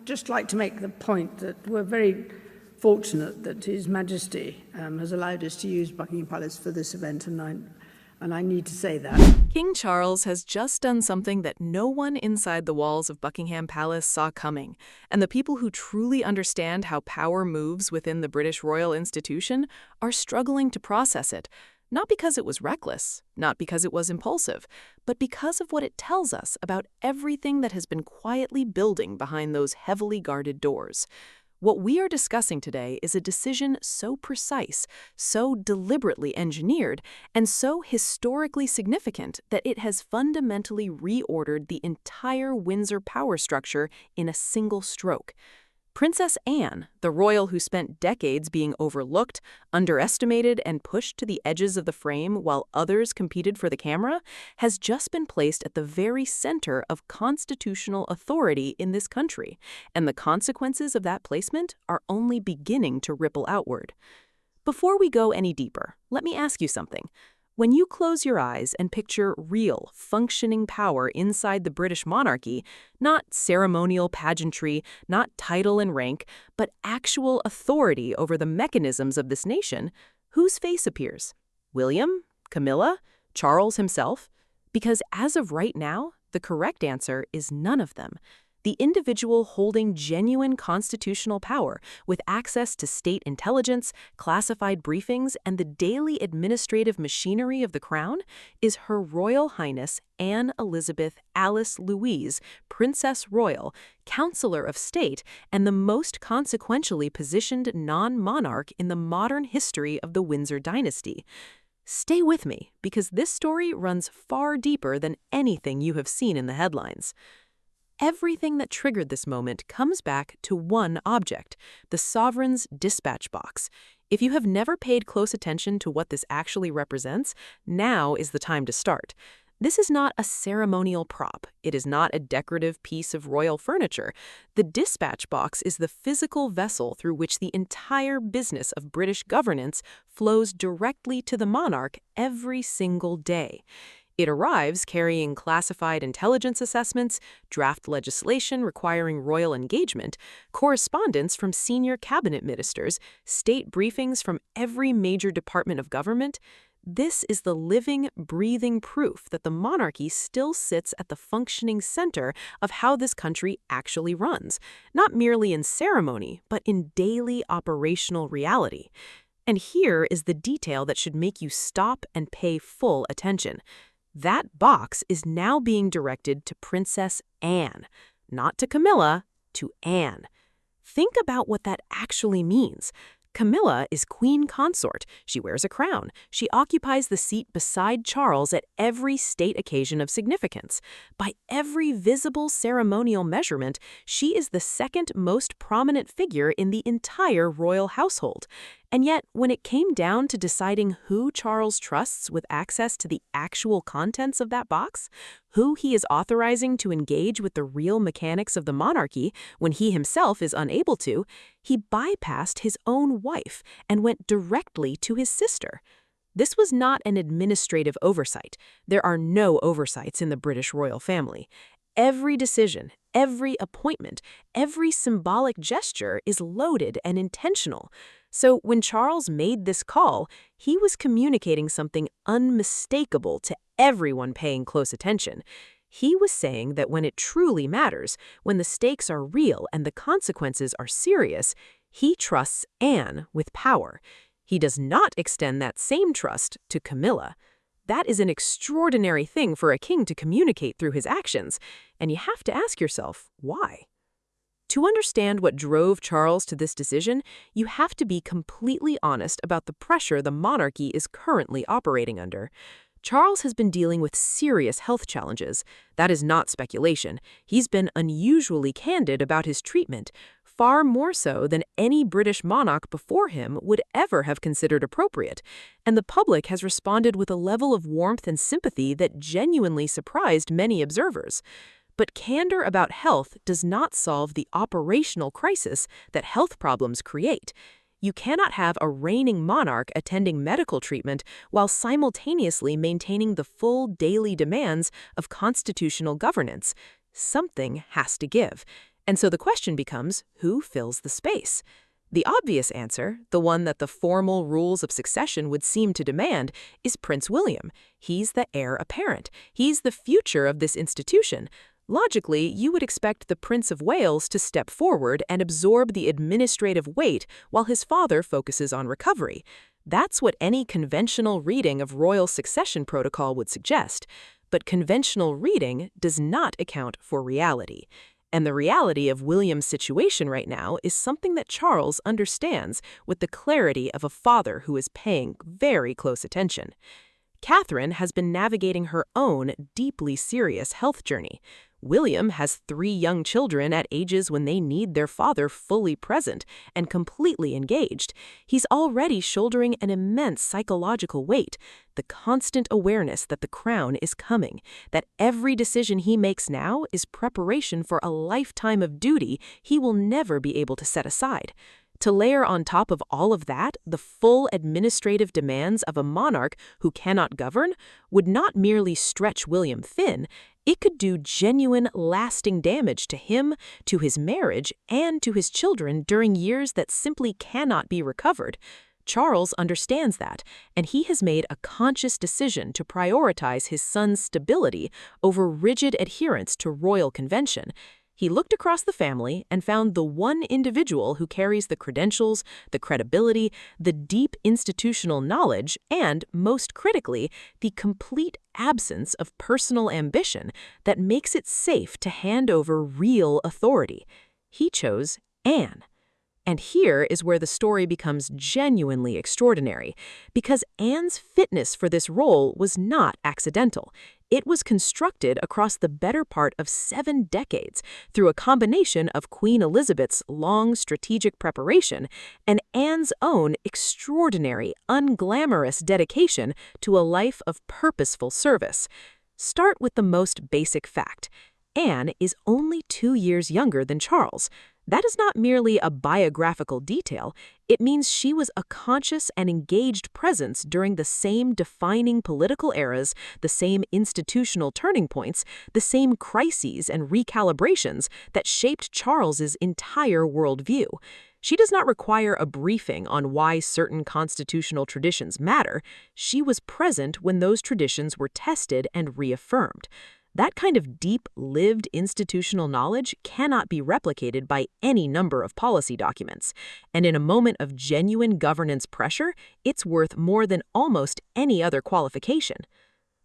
just like to make the point that we're very fortunate that His Majesty has allowed us to use Buckingham Palace for this event, and I need to say that. King Charles has just done something that no one inside the walls of Buckingham Palace saw coming, and the people who truly understand how power moves within the British royal institution are struggling to process it, not because it was reckless, not because it was impulsive, but because of what it tells us about everything that has been quietly building behind those heavily guarded doors. What we are discussing today is a decision so precise, so deliberately engineered, and so historically significant that it has fundamentally reordered the entire Windsor power structure in a single stroke. Princess Anne, the royal who spent decades being overlooked, underestimated, and pushed to the edges of the frame while others competed for the camera, has just been placed at the very center of constitutional authority in this country, and the consequences of that placement are only beginning to ripple outward. Before we go any deeper, let me ask you something. When you close your eyes and picture real, functioning power inside the British monarchy, not ceremonial pageantry, not title and rank, but actual authority over the mechanisms of this nation, whose face appears? William? Camilla? Charles himself? Because as of right now, the correct answer is none of them. The individual holding genuine constitutional power with access to state intelligence, classified briefings, and the daily administrative machinery of the crown is Her Royal Highness Anne Elizabeth Alice Louise, Princess Royal, Counselor of State, and the most consequentially positioned non-monarch in the modern history of the Windsor dynasty. Stay with me, because this story runs far deeper than anything you have seen in the headlines. Everything that triggered this moment comes back to one object, the sovereign's dispatch box. If you have never paid close attention to what this actually represents, now is the time to start. This is not a ceremonial prop. It is not a decorative piece of royal furniture. The dispatch box is the physical vessel through which the entire business of British governance flows directly to the monarch every single day. It arrives carrying classified intelligence assessments, draft legislation requiring royal engagement, correspondence from senior cabinet ministers, state briefings from every major department of government. This is the living, breathing proof that the monarchy still sits at the functioning center of how this country actually runs, not merely in ceremony, but in daily operational reality. And here is the detail that should make you stop and pay full attention. That box is now being directed to Princess Anne, not to Camilla, to Anne. Think about what that actually means. Camilla is Queen Consort. She wears a crown. She occupies the seat beside Charles at every state occasion of significance. By every visible ceremonial measurement, she is the second most prominent figure in the entire royal household. And yet, when it came down to deciding who Charles trusts with access to the actual contents of that box, who he is authorizing to engage with the real mechanics of the monarchy when he himself is unable to, he bypassed his own wife and went directly to his sister. This was not an administrative oversight. There are no oversights in the British royal family. Every decision, every appointment, every symbolic gesture is loaded and intentional. So when Charles made this call, he was communicating something unmistakable to everyone paying close attention. He was saying that when it truly matters, when the stakes are real and the consequences are serious, he trusts Anne with power. He does not extend that same trust to Camilla. That is an extraordinary thing for a king to communicate through his actions, and you have to ask yourself, why? To understand what drove Charles to this decision, you have to be completely honest about the pressure the monarchy is currently operating under. Charles has been dealing with serious health challenges. That is not speculation. He's been unusually candid about his treatment, far more so than any British monarch before him would ever have considered appropriate, and the public has responded with a level of warmth and sympathy that genuinely surprised many observers. But candor about health does not solve the operational crisis that health problems create. You cannot have a reigning monarch attending medical treatment while simultaneously maintaining the full daily demands of constitutional governance. Something has to give. And so the question becomes, who fills the space? The obvious answer, the one that the formal rules of succession would seem to demand, is Prince William. He's the heir apparent. He's the future of this institution. Logically, you would expect the Prince of Wales to step forward and absorb the administrative weight while his father focuses on recovery. That's what any conventional reading of royal succession protocol would suggest. But conventional reading does not account for reality. And the reality of William's situation right now is something that Charles understands with the clarity of a father who is paying very close attention. Catherine has been navigating her own deeply serious health journey. William has 3 young children at ages when they need their father fully present and completely engaged. He's already shouldering an immense psychological weight, the constant awareness that the crown is coming, that every decision he makes now is preparation for a lifetime of duty he will never be able to set aside. To layer on top of all of that the full administrative demands of a monarch who cannot govern would not merely stretch William thin, it could do genuine, lasting damage to him, to his marriage, and to his children during years that simply cannot be recovered. Charles understands that, and he has made a conscious decision to prioritize his son's stability over rigid adherence to royal convention. He looked across the family and found the one individual who carries the credentials, the credibility, the deep institutional knowledge, and, most critically, the complete absence of personal ambition that makes it safe to hand over real authority. He chose Anne. And here is where the story becomes genuinely extraordinary, because Anne's fitness for this role was not accidental. It was constructed across the better part of 7 decades through a combination of Queen Elizabeth's long strategic preparation and Anne's own extraordinary, unglamorous dedication to a life of purposeful service. Start with the most basic fact. Anne is only 2 years younger than Charles. That is not merely a biographical detail. It means she was a conscious and engaged presence during the same defining political eras, the same institutional turning points, the same crises and recalibrations that shaped Charles's entire worldview. She does not require a briefing on why certain constitutional traditions matter. She was present when those traditions were tested and reaffirmed. That kind of deep, lived institutional knowledge cannot be replicated by any number of policy documents. And in a moment of genuine governance pressure, it's worth more than almost any other qualification.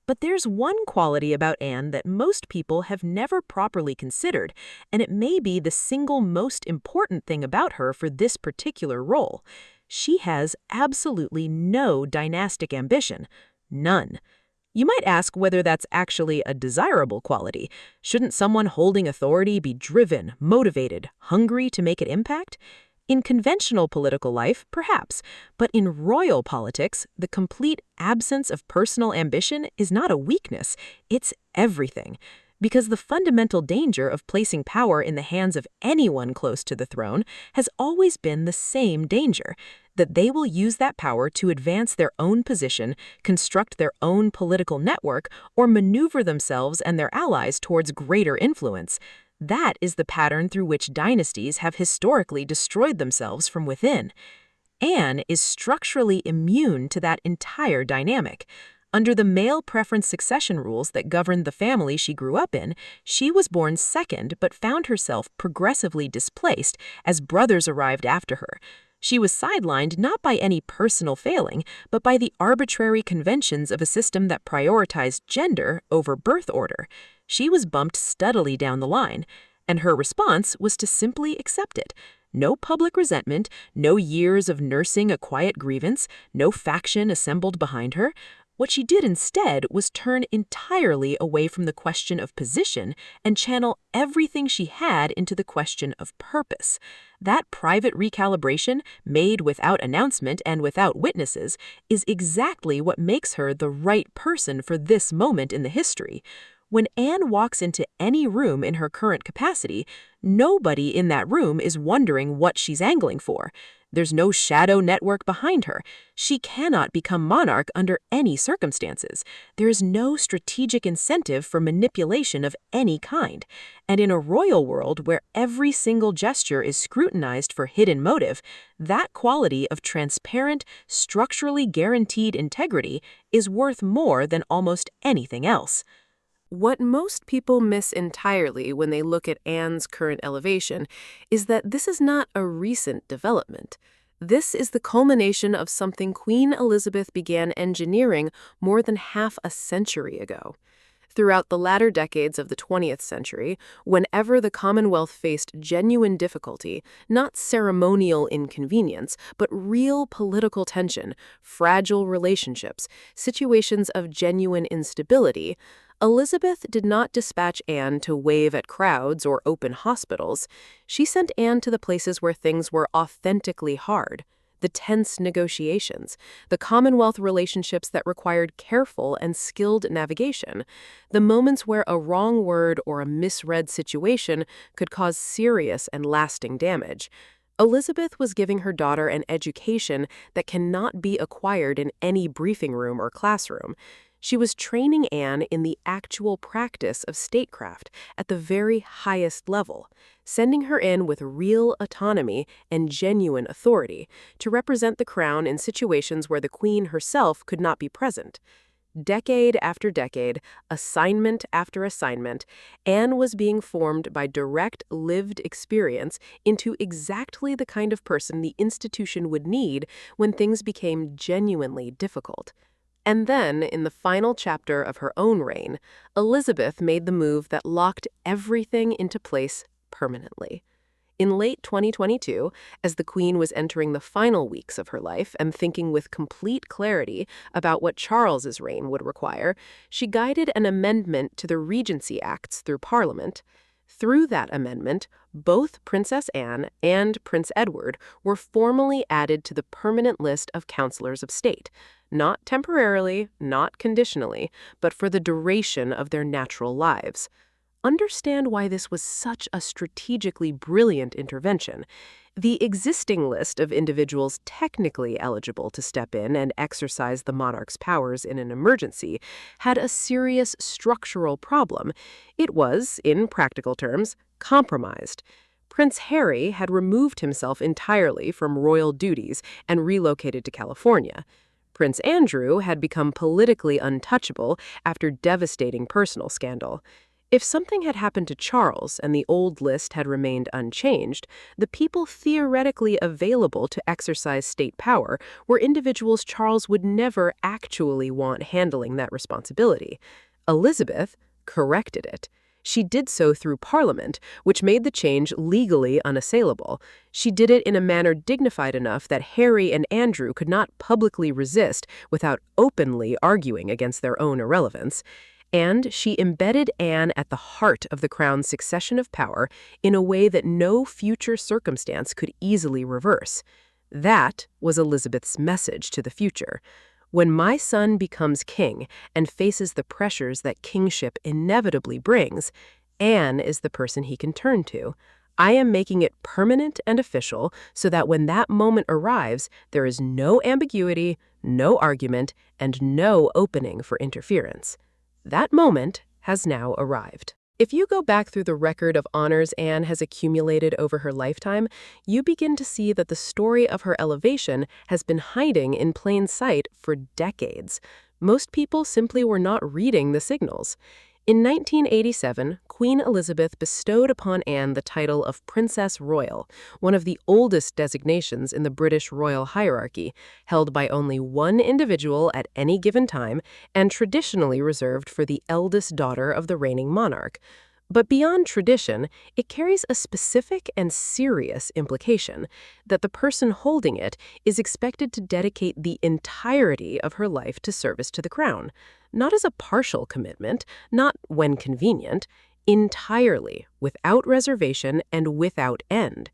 But there's one quality about Anne that most people have never properly considered, and it may be the single most important thing about her for this particular role. She has absolutely no dynastic ambition. None. You might ask whether that's actually a desirable quality. Shouldn't someone holding authority be driven, motivated, hungry to make an impact? In conventional political life, perhaps, but in royal politics, the complete absence of personal ambition is not a weakness, it's everything. Because the fundamental danger of placing power in the hands of anyone close to the throne has always been the same danger, that they will use that power to advance their own position, construct their own political network, or maneuver themselves and their allies towards greater influence. That is the pattern through which dynasties have historically destroyed themselves from within. Anne is structurally immune to that entire dynamic. Under the male preference succession rules that governed the family she grew up in, she was born second but found herself progressively displaced as brothers arrived after her. She was sidelined not by any personal failing, but by the arbitrary conventions of a system that prioritized gender over birth order. She was bumped steadily down the line, and her response was to simply accept it. No public resentment, no years of nursing a quiet grievance, no faction assembled behind her. What she did instead was turn entirely away from the question of position and channel everything she had into the question of purpose. That private recalibration, made without announcement and without witnesses, is exactly what makes her the right person for this moment in the history. When Anne walks into any room in her current capacity, nobody in that room is wondering what she's angling for. There's no shadow network behind her. She cannot become monarch under any circumstances. There is no strategic incentive for manipulation of any kind. And in a royal world where every single gesture is scrutinized for hidden motive, that quality of transparent, structurally guaranteed integrity is worth more than almost anything else. What most people miss entirely when they look at Anne's current elevation is that this is not a recent development. This is the culmination of something Queen Elizabeth began engineering more than half a century ago. Throughout the latter decades of the 20th century, whenever the Commonwealth faced genuine difficulty, not ceremonial inconvenience, but real political tension, fragile relationships, situations of genuine instability, Elizabeth did not dispatch Anne to wave at crowds or open hospitals. She sent Anne to the places where things were authentically hard. The tense negotiations, the Commonwealth relationships that required careful and skilled navigation, the moments where a wrong word or a misread situation could cause serious and lasting damage. Elizabeth was giving her daughter an education that cannot be acquired in any briefing room or classroom. She was training Anne in the actual practice of statecraft at the very highest level, sending her in with real autonomy and genuine authority to represent the crown in situations where the Queen herself could not be present. Decade after decade, assignment after assignment, Anne was being formed by direct, lived experience into exactly the kind of person the institution would need when things became genuinely difficult. And then, in the final chapter of her own reign, Elizabeth made the move that locked everything into place permanently. In late 2022, as the Queen was entering the final weeks of her life and thinking with complete clarity about what Charles's reign would require, she guided an amendment to the Regency Acts through Parliament. Through that amendment, both Princess Anne and Prince Edward were formally added to the permanent list of counselors of state, not temporarily, not conditionally, but for the duration of their natural lives. Understand why this was such a strategically brilliant intervention. The existing list of individuals technically eligible to step in and exercise the monarch's powers in an emergency had a serious structural problem. It was, in practical terms, compromised. Prince Harry had removed himself entirely from royal duties and relocated to California. Prince Andrew had become politically untouchable after devastating personal scandal. If something had happened to Charles and the old list had remained unchanged, the people theoretically available to exercise state power were individuals Charles would never actually want handling that responsibility. Elizabeth corrected it. She did so through Parliament, which made the change legally unassailable. She did it in a manner dignified enough that Harry and Andrew could not publicly resist without openly arguing against their own irrelevance. And she embedded Anne at the heart of the crown's succession of power in a way that no future circumstance could easily reverse. That was Elizabeth's message to the future. When my son becomes king and faces the pressures that kingship inevitably brings, Anne is the person he can turn to. I am making it permanent and official so that when that moment arrives, there is no ambiguity, no argument, and no opening for interference. That moment has now arrived. If you go back through the record of honors Anne has accumulated over her lifetime, you begin to see that the story of her elevation has been hiding in plain sight for decades. Most people simply were not reading the signals. In 1987, Queen Elizabeth bestowed upon Anne the title of Princess Royal, one of the oldest designations in the British royal hierarchy, held by only one individual at any given time and traditionally reserved for the eldest daughter of the reigning monarch. But beyond tradition, it carries a specific and serious implication that the person holding it is expected to dedicate the entirety of her life to service to the crown, not as a partial commitment, not when convenient, entirely, without reservation and without end.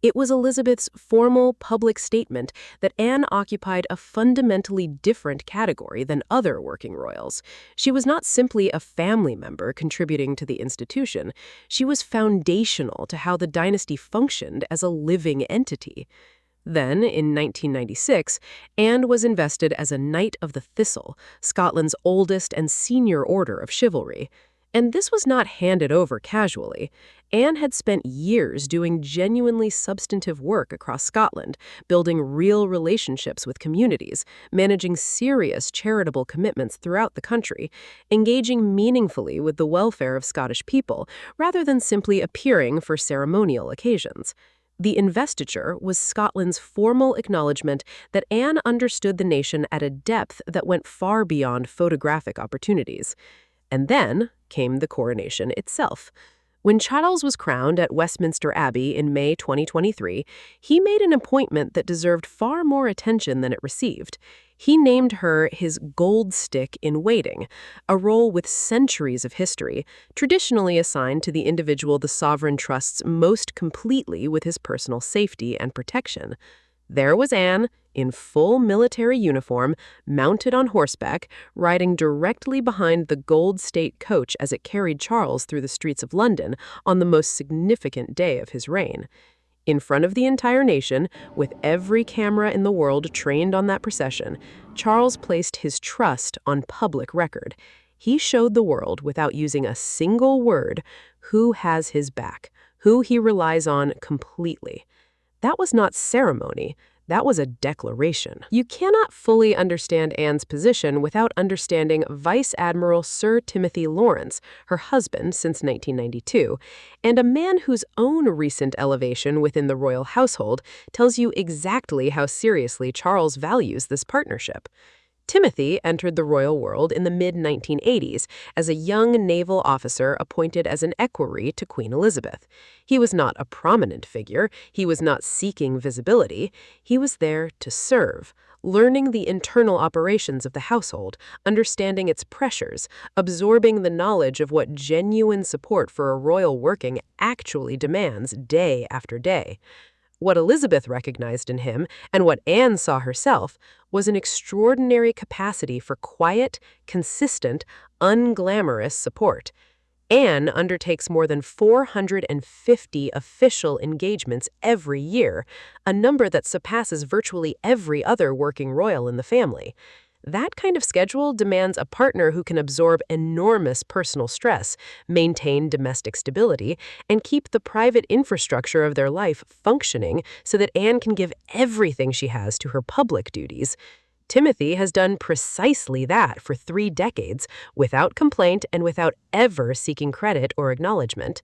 It was Elizabeth's formal public statement that Anne occupied a fundamentally different category than other working royals. She was not simply a family member contributing to the institution. She was foundational to how the dynasty functioned as a living entity. Then, in 1996, Anne was invested as a Knight of the Thistle, Scotland's oldest and senior order of chivalry. And this was not handed over casually. Anne had spent years doing genuinely substantive work across Scotland, building real relationships with communities, managing serious charitable commitments throughout the country, engaging meaningfully with the welfare of Scottish people, rather than simply appearing for ceremonial occasions. The investiture was Scotland's formal acknowledgement that Anne understood the nation at a depth that went far beyond photographic opportunities. And then came the coronation itself. When Charles was crowned at Westminster Abbey in May 2023, he made an appointment that deserved far more attention than it received. He named her his gold stick in waiting, a role with centuries of history, traditionally assigned to the individual the sovereign trusts most completely with his personal safety and protection. There was Anne, in full military uniform, mounted on horseback, riding directly behind the gold state coach as it carried Charles through the streets of London on the most significant day of his reign. In front of the entire nation, with every camera in the world trained on that procession, Charles placed his trust on public record. He showed the world, without using a single word, who has his back, who he relies on completely. That was not ceremony. That was a declaration. You cannot fully understand Anne's position without understanding Vice Admiral Sir Timothy Lawrence, her husband since 1992, and a man whose own recent elevation within the royal household tells you exactly how seriously Charles values this partnership. Timothy entered the royal world in the mid-1980s as a young naval officer appointed as an equerry to Queen Elizabeth. He was not a prominent figure. He was not seeking visibility. He was there to serve, learning the internal operations of the household, understanding its pressures, absorbing the knowledge of what genuine support for a royal working actually demands day after day. What Elizabeth recognized in him, and what Anne saw herself, was an extraordinary capacity for quiet, consistent, unglamorous support. Anne undertakes more than 450 official engagements every year, a number that surpasses virtually every other working royal in the family. That kind of schedule demands a partner who can absorb enormous personal stress, maintain domestic stability, and keep the private infrastructure of their life functioning so that Anne can give everything she has to her public duties. Timothy has done precisely that for 3 decades, without complaint and without ever seeking credit or acknowledgement.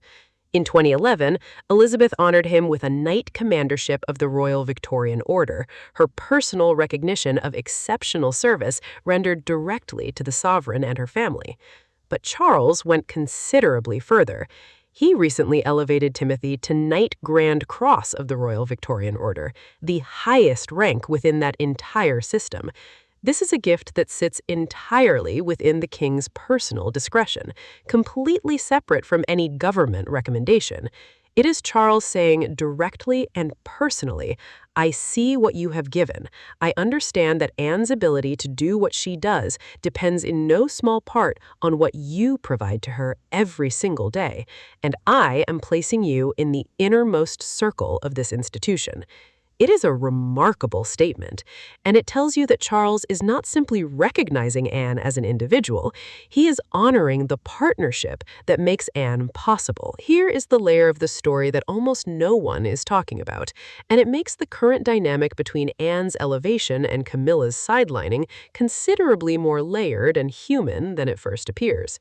In 2011, Elizabeth honored him with a Knight Commandership of the Royal Victorian Order, her personal recognition of exceptional service rendered directly to the sovereign and her family. But Charles went considerably further. He recently elevated Timothy to Knight Grand Cross of the Royal Victorian Order, the highest rank within that entire system. This is a gift that sits entirely within the king's personal discretion, completely separate from any government recommendation. It is Charles saying directly and personally, "I see what you have given. I understand that Anne's ability to do what she does depends in no small part on what you provide to her every single day, and I am placing you in the innermost circle of this institution." It is a remarkable statement, and it tells you that Charles is not simply recognizing Anne as an individual, he is honoring the partnership that makes Anne possible. Here is the layer of the story that almost no one is talking about, and it makes the current dynamic between Anne's elevation and Camilla's sidelining considerably more layered and human than it first appears.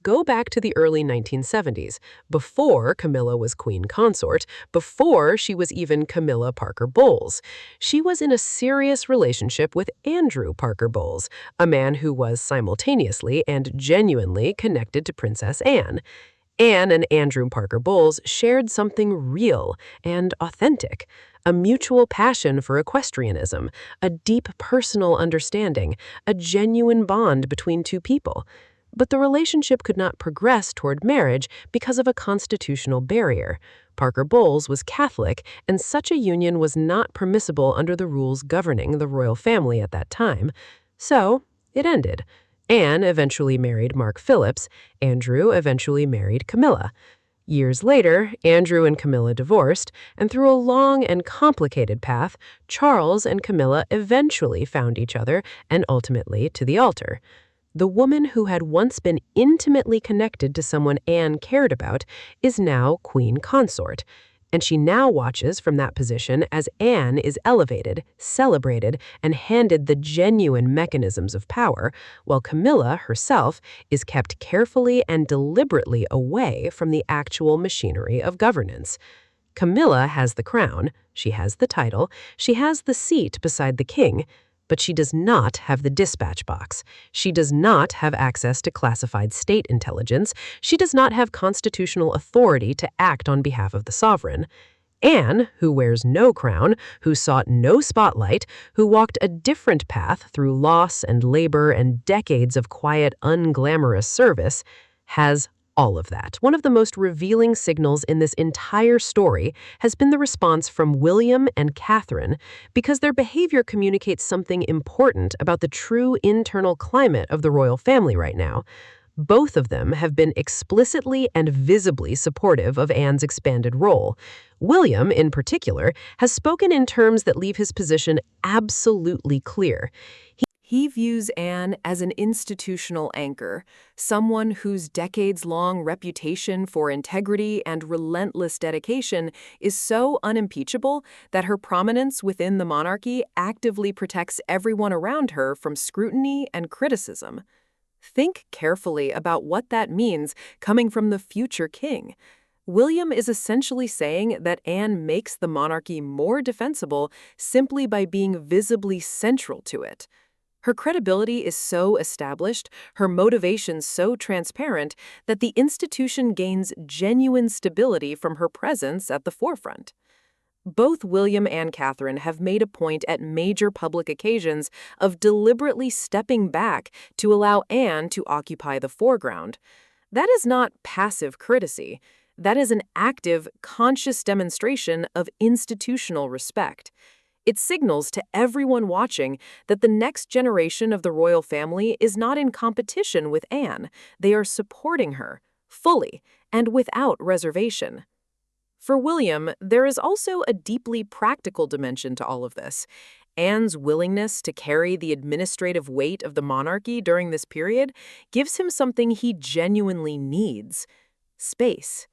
Go back to the early 1970s, before Camilla was Queen Consort, before she was even Camilla Parker Bowles. She was in a serious relationship with Andrew Parker Bowles, a man who was simultaneously and genuinely connected to Princess Anne. Anne and Andrew Parker Bowles shared something real and authentic, a mutual passion for equestrianism, a deep personal understanding, a genuine bond between two people. But the relationship could not progress toward marriage because of a constitutional barrier. Parker Bowles was Catholic, and such a union was not permissible under the rules governing the royal family at that time. So, it ended. Anne eventually married Mark Phillips. Andrew eventually married Camilla. Years later, Andrew and Camilla divorced, and through a long and complicated path, Charles and Camilla eventually found each other and ultimately to the altar. The woman who had once been intimately connected to someone Anne cared about is now Queen Consort, and she now watches from that position as Anne is elevated, celebrated, and handed the genuine mechanisms of power, while Camilla herself is kept carefully and deliberately away from the actual machinery of governance. Camilla has the crown, she has the title, she has the seat beside the king, but she does not have the dispatch box. She does not have access to classified state intelligence. She does not have constitutional authority to act on behalf of the sovereign. Anne, who wears no crown, who sought no spotlight, who walked a different path through loss and labor and decades of quiet, unglamorous service, has all of that. One of the most revealing signals in this entire story has been the response from William and Catherine, because their behavior communicates something important about the true internal climate of the royal family right now. Both of them have been explicitly and visibly supportive of Anne's expanded role. William, in particular, has spoken in terms that leave his position absolutely clear. He views Anne as an institutional anchor, someone whose decades-long reputation for integrity and relentless dedication is so unimpeachable that her prominence within the monarchy actively protects everyone around her from scrutiny and criticism. Think carefully about what that means coming from the future king. William is essentially saying that Anne makes the monarchy more defensible simply by being visibly central to it. Her credibility is so established, her motivations so transparent, that the institution gains genuine stability from her presence at the forefront. Both William and Catherine have made a point at major public occasions of deliberately stepping back to allow Anne to occupy the foreground. That is not passive courtesy. That is an active, conscious demonstration of institutional respect. It signals to everyone watching that the next generation of the royal family is not in competition with Anne. They are supporting her, fully, and without reservation. For William, there is also a deeply practical dimension to all of this. Anne's willingness to carry the administrative weight of the monarchy during this period gives him something he genuinely needs: space.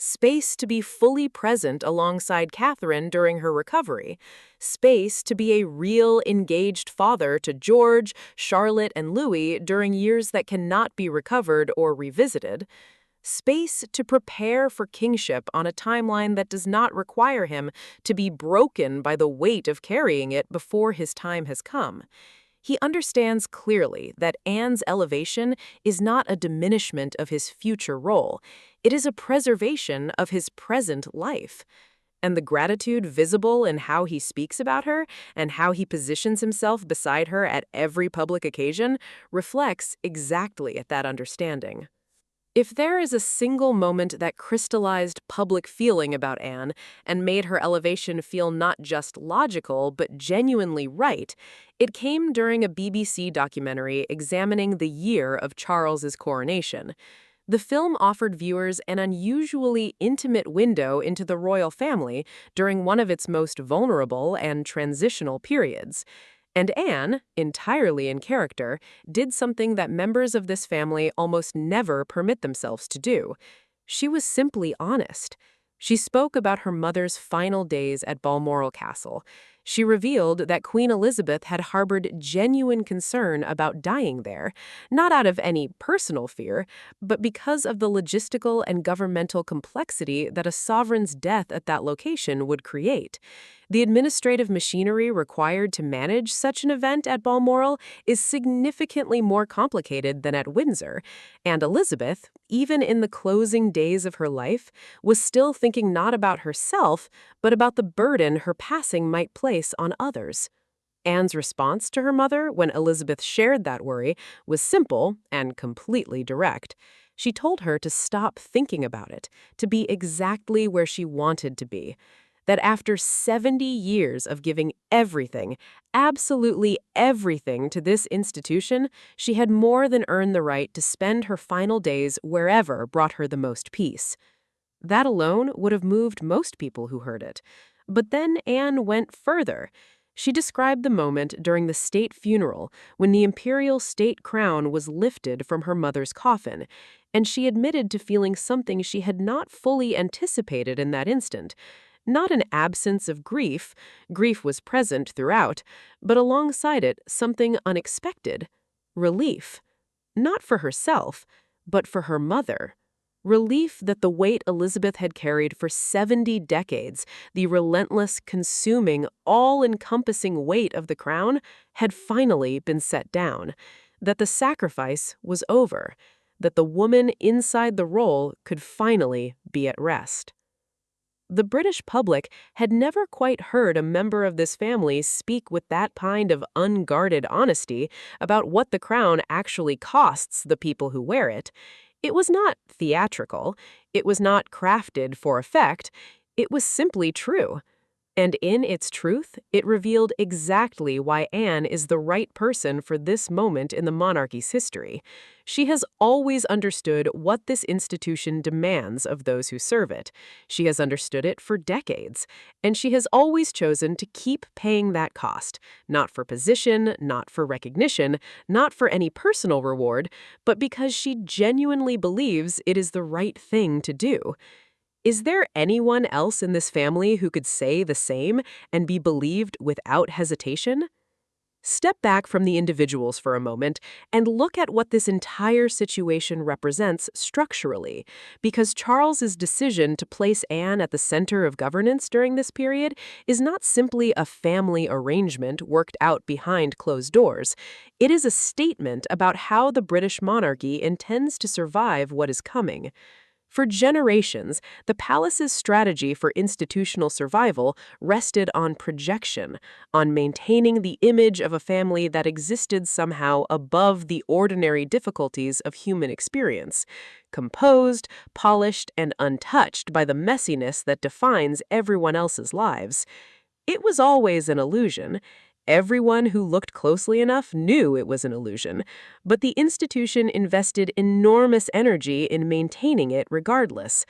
Space to be fully present alongside Catherine during her recovery. Space to be a real, engaged father to George, Charlotte, and Louis during years that cannot be recovered or revisited. Space to prepare for kingship on a timeline that does not require him to be broken by the weight of carrying it before his time has come. He understands clearly that Anne's elevation is not a diminishment of his future role. It is a preservation of his present life. And the gratitude visible in how he speaks about her and how he positions himself beside her at every public occasion reflects exactly at that understanding. If there is a single moment that crystallized public feeling about Anne and made her elevation feel not just logical but genuinely right, it came during a BBC documentary examining the year of Charles's coronation. The film offered viewers an unusually intimate window into the royal family during one of its most vulnerable and transitional periods. And Anne, entirely in character, did something that members of this family almost never permit themselves to do. She was simply honest. She spoke about her mother's final days at Balmoral Castle. She revealed that Queen Elizabeth had harbored genuine concern about dying there, not out of any personal fear, but because of the logistical and governmental complexity that a sovereign's death at that location would create. The administrative machinery required to manage such an event at Balmoral is significantly more complicated than at Windsor, and Elizabeth, even in the closing days of her life, was still thinking not about herself, but about the burden her passing might place on others. Anne's response to her mother when Elizabeth shared that worry was simple and completely direct. She told her to stop thinking about it, to be exactly where she wanted to be. That after 70 years of giving everything, absolutely everything to this institution, she had more than earned the right to spend her final days wherever brought her the most peace. That alone would have moved most people who heard it. But then Anne went further. She described the moment during the state funeral when the imperial state crown was lifted from her mother's coffin, and she admitted to feeling something she had not fully anticipated in that instant. Not an absence of grief, grief was present throughout, but alongside it, something unexpected, relief. Not for herself, but for her mother. Relief that the weight Elizabeth had carried for 70 decades, the relentless, consuming, all-encompassing weight of the crown, had finally been set down. That the sacrifice was over. That the woman inside the role could finally be at rest. The British public had never quite heard a member of this family speak with that kind of unguarded honesty about what the crown actually costs the people who wear it. It was not theatrical. It was not crafted for effect. It was simply true. And in its truth, it revealed exactly why Anne is the right person for this moment in the monarchy's history. She has always understood what this institution demands of those who serve it. She has understood it for decades, and she has always chosen to keep paying that cost, not for position, not for recognition, not for any personal reward, but because she genuinely believes it is the right thing to do. Is there anyone else in this family who could say the same and be believed without hesitation? Step back from the individuals for a moment and look at what this entire situation represents structurally, because Charles's decision to place Anne at the center of governance during this period is not simply a family arrangement worked out behind closed doors. It is a statement about how the British monarchy intends to survive what is coming. For generations, the palace's strategy for institutional survival rested on projection, on maintaining the image of a family that existed somehow above the ordinary difficulties of human experience, composed, polished, and untouched by the messiness that defines everyone else's lives. It was always an illusion. Everyone who looked closely enough knew it was an illusion, but the institution invested enormous energy in maintaining it regardless.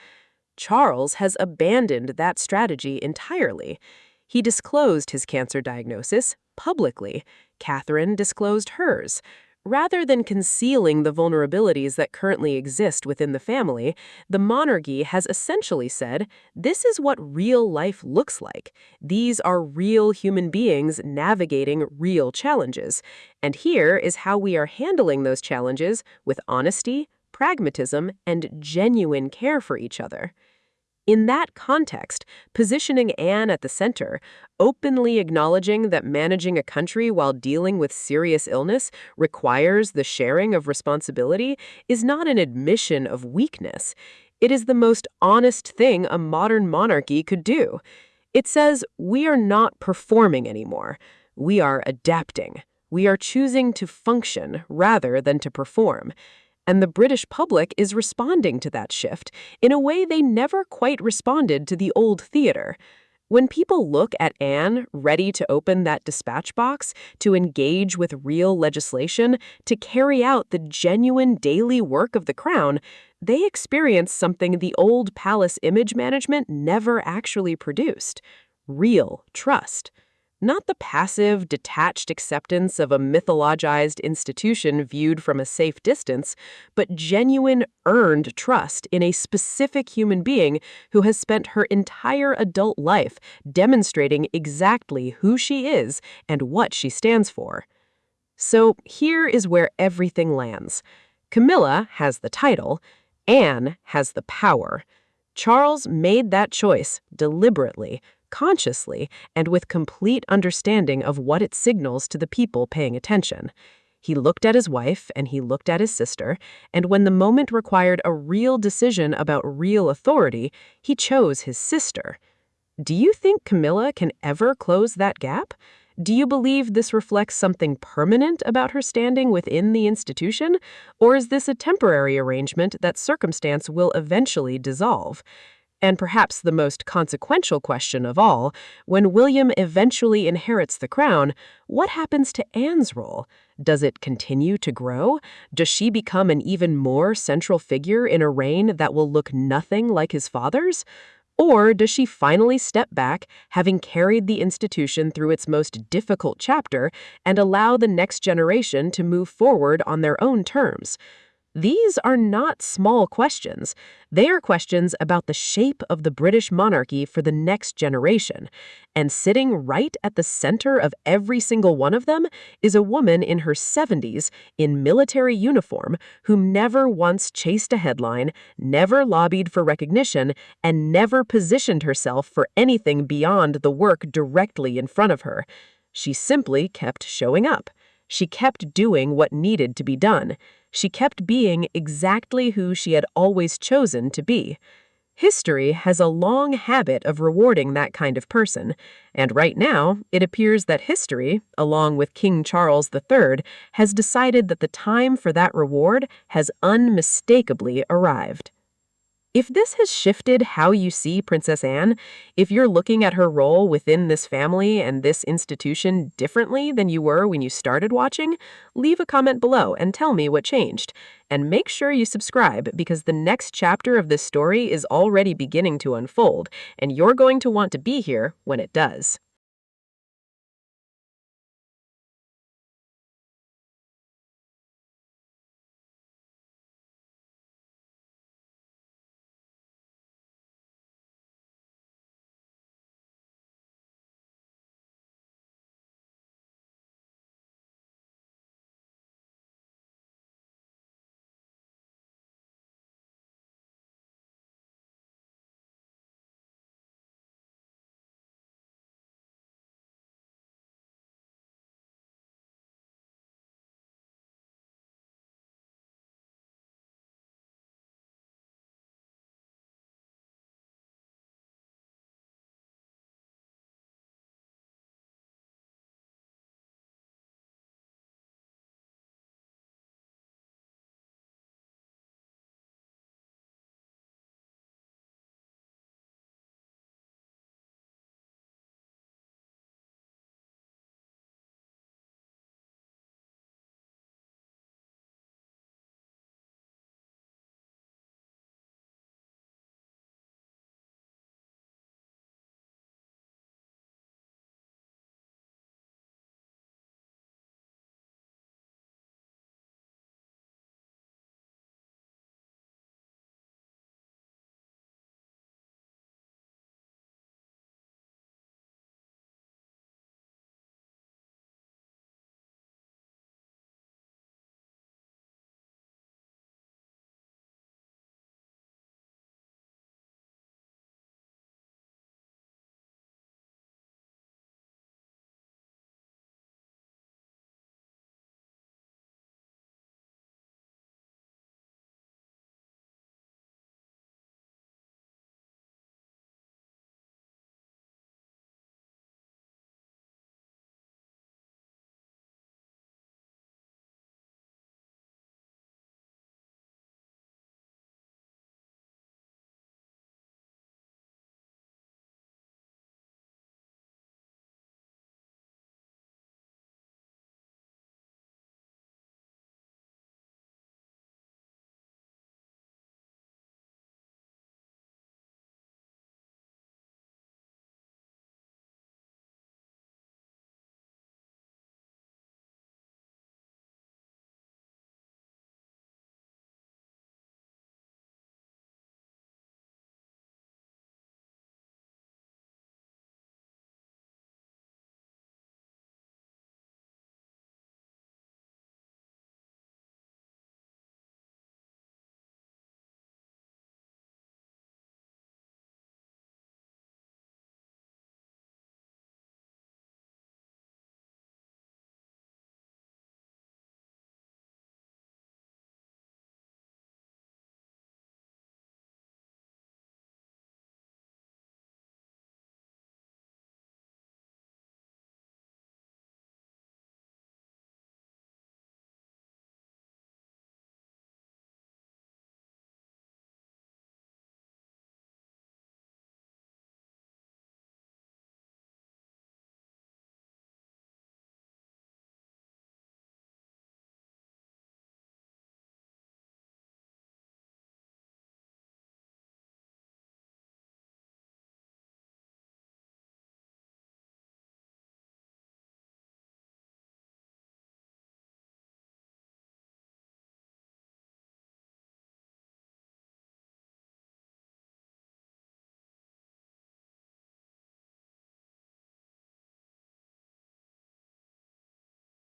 Charles has abandoned that strategy entirely. He disclosed his cancer diagnosis publicly. Catherine disclosed hers. Rather than concealing the vulnerabilities that currently exist within the family, the monarchy has essentially said, this is what real life looks like. These are real human beings navigating real challenges. And here is how we are handling those challenges with honesty, pragmatism, and genuine care for each other. In that context, positioning Anne at the center, openly acknowledging that managing a country while dealing with serious illness requires the sharing of responsibility, is not an admission of weakness. It is the most honest thing a modern monarchy could do. It says, we are not performing anymore. We are adapting. We are choosing to function rather than to perform. And the British public is responding to that shift in a way they never quite responded to the old theater. When people look at Anne ready to open that dispatch box, to engage with real legislation, to carry out the genuine daily work of the crown, they experience something the old palace image management never actually produced: real trust. Not the passive, detached acceptance of a mythologized institution viewed from a safe distance, but genuine, earned trust in a specific human being who has spent her entire adult life demonstrating exactly who she is and what she stands for. So here is where everything lands. Camilla has the title, Anne has the power. Charles made that choice deliberately, consciously, and with complete understanding of what it signals to the people paying attention. He looked at his wife and he looked at his sister, and when the moment required a real decision about real authority, he chose his sister. Do you think Camilla can ever close that gap? Do you believe this reflects something permanent about her standing within the institution, or is this a temporary arrangement that circumstance will eventually dissolve? And perhaps the most consequential question of all, when William eventually inherits the crown, what happens to Anne's role? Does it continue to grow? Does she become an even more central figure in a reign that will look nothing like his father's? Or does she finally step back, having carried the institution through its most difficult chapter, and allow the next generation to move forward on their own terms? These are not small questions. They are questions about the shape of the British monarchy for the next generation. And sitting right at the center of every single one of them is a woman in her 70s in military uniform who never once chased a headline, never lobbied for recognition, and never positioned herself for anything beyond the work directly in front of her. She simply kept showing up. She kept doing what needed to be done. She kept being exactly who she had always chosen to be. History has a long habit of rewarding that kind of person, and right now, it appears that history, along with King Charles III, has decided that the time for that reward has unmistakably arrived. If this has shifted how you see Princess Anne, if you're looking at her role within this family and this institution differently than you were when you started watching, leave a comment below and tell me what changed. And make sure you subscribe because the next chapter of this story is already beginning to unfold, and you're going to want to be here when it does.